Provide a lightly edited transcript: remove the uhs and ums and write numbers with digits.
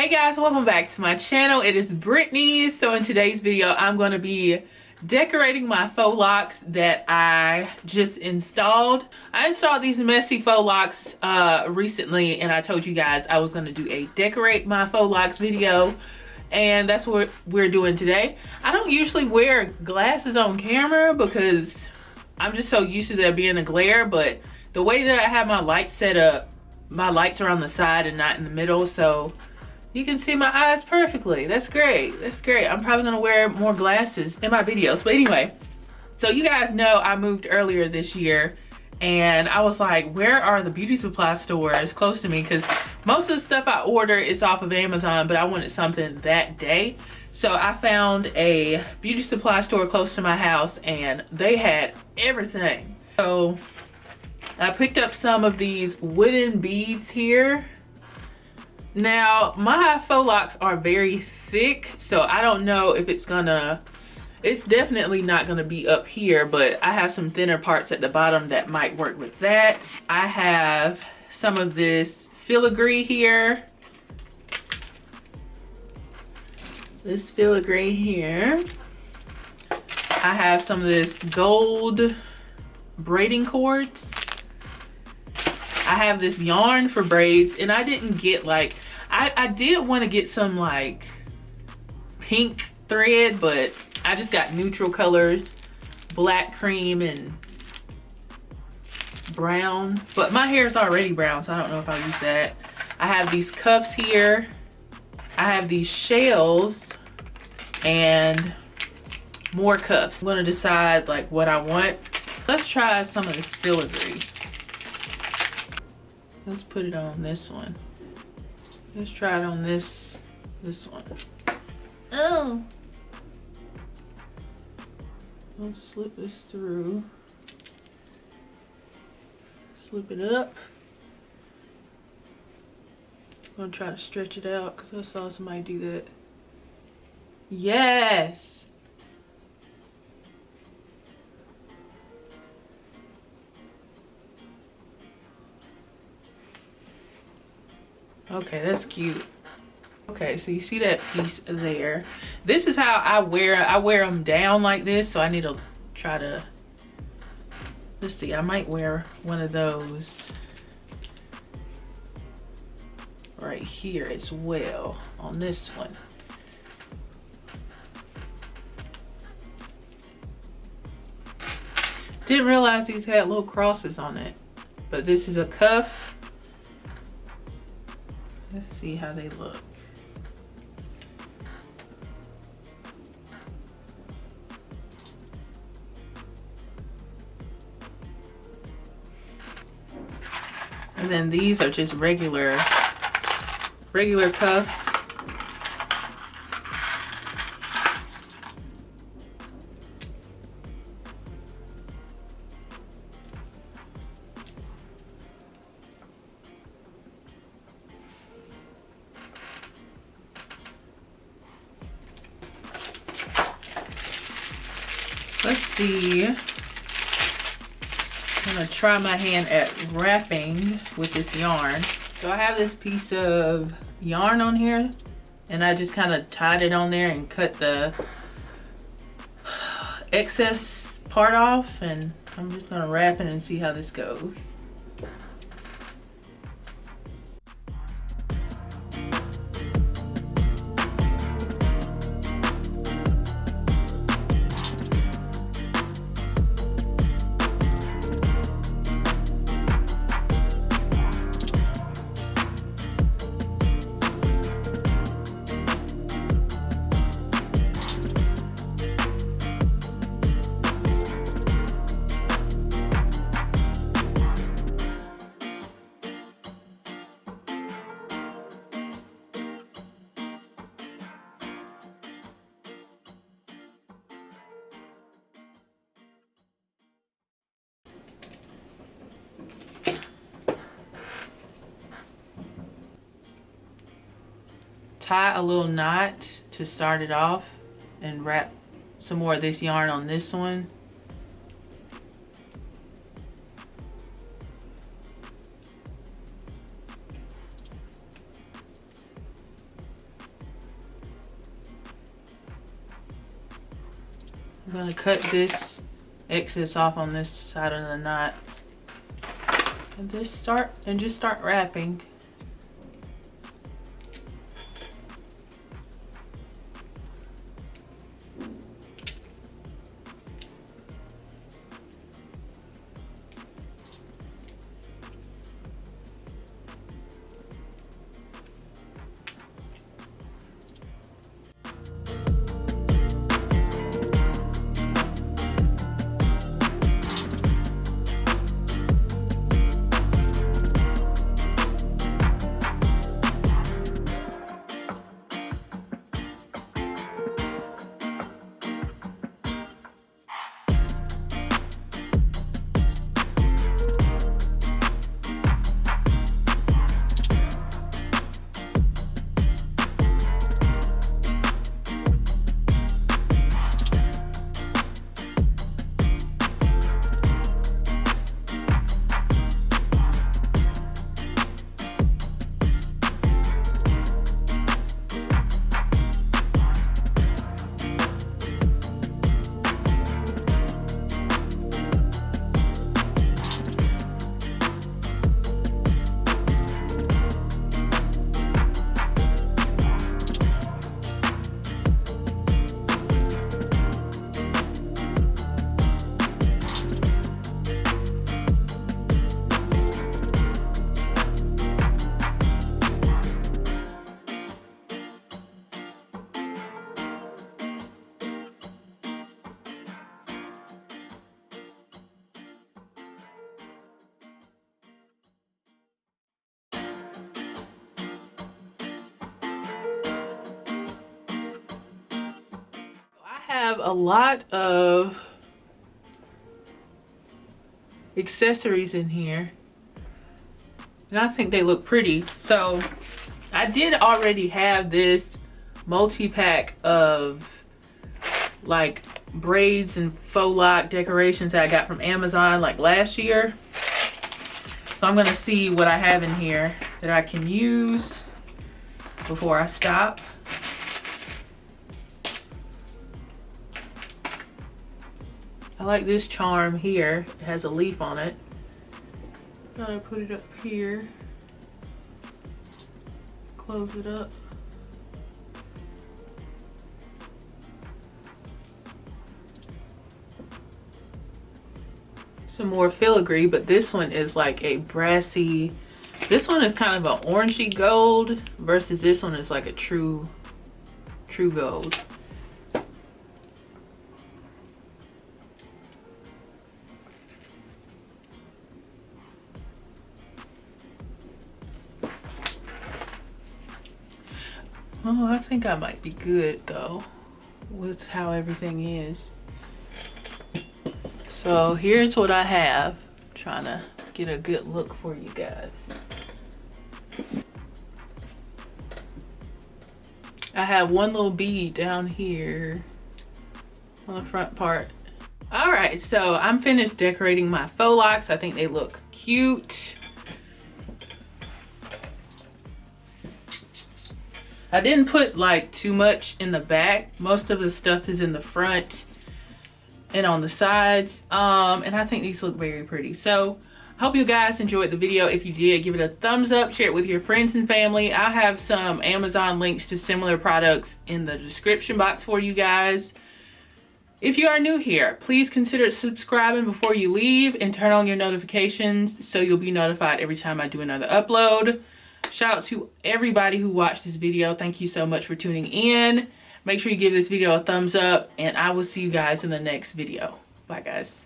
Hey guys, welcome back to my channel. It is Brittany. So in today's video, I'm going to be decorating my faux locks that I just installed. I installed these messy faux locks recently, and I told you guys I was going to do a decorate my faux locks video, and that's what we're doing today. I don't usually wear glasses on camera because I'm just so used to there being a glare, but the way that I have my lights set up, my lights are on the side and not in the middle, so you can see my eyes perfectly. That's great. That's great. I'm probably gonna wear more glasses in my videos. But anyway, so you guys know I moved earlier this year, and I was like, where are the beauty supply stores close to me? Because most of the stuff I order is off of Amazon, but I wanted something that day. So I found a beauty supply store close to my house, and they had everything. So I picked up some of these wooden beads here. Now, my faux locks are very thick, so I don't know if it's definitely not gonna be up here, but I have some thinner parts at the bottom that might work with that. I have some of this filigree here. This filigree here. I have some of this gold braiding cords. I have this yarn for braids, and I didn't get like, I did want to get some like pink thread, but I just got neutral colors, black, cream, and brown. But my hair is already brown, so I don't know if I'll use that. I have these cuffs here. I have these shells and more cuffs. I'm gonna decide like what I want. Let's try some of this filigree. Let's put it on this one. Let's try it on this one. Oh! I'll slip this through. Slip it up. I'm gonna try to stretch it out because I saw somebody do that. Yes! Okay, that's cute. Okay, so you see that piece there. This is how I wear them down like this, so I need to try to, let's see, I might wear one of those right here as well on this one. Didn't realize these had little crosses on it, but this is a cuff. Let's see how they look. And then these are just regular cuffs. Let's see. I'm gonna try my hand at wrapping with this yarn. So I have this piece of yarn on here, and I just kind of tied it on there and cut the excess part off, and I'm just gonna wrap it and see how this goes. Tie a little knot to start it off and wrap some more of this yarn on this one. I'm gonna cut this excess off on this side of the knot. And just start wrapping. Have a lot of accessories in here and I think they look pretty. So I did already have this multi-pack of like braids and faux lock decorations that I got from Amazon like last year. So I'm gonna see what I have in here that I can use before I stop. I like this charm here. It has a leaf on it. Gotta put it up here. Close it up. Some more filigree, but this one is like a brassy. This one is kind of an orangey gold versus this one is like a true gold. Oh, I think I might be good though with how everything is. So here's what I have. Trying to get a good look for you guys. I have one little bead down here on the front part. All right, so I'm finished decorating my faux locks. I think they look cute. I didn't put like too much in the back. Most of the stuff is in the front and on the sides. And I think these look very pretty. So I hope you guys enjoyed the video. If you did, give it a thumbs up, share it with your friends and family. I have some Amazon links to similar products in the description box for you guys. If you are new here, please consider subscribing before you leave and turn on your notifications so you'll be notified every time I do another upload. Shout out to everybody who watched this video. Thank you so much for tuning in. Make sure you give this video a thumbs up and I will see you guys in the next video. Bye guys.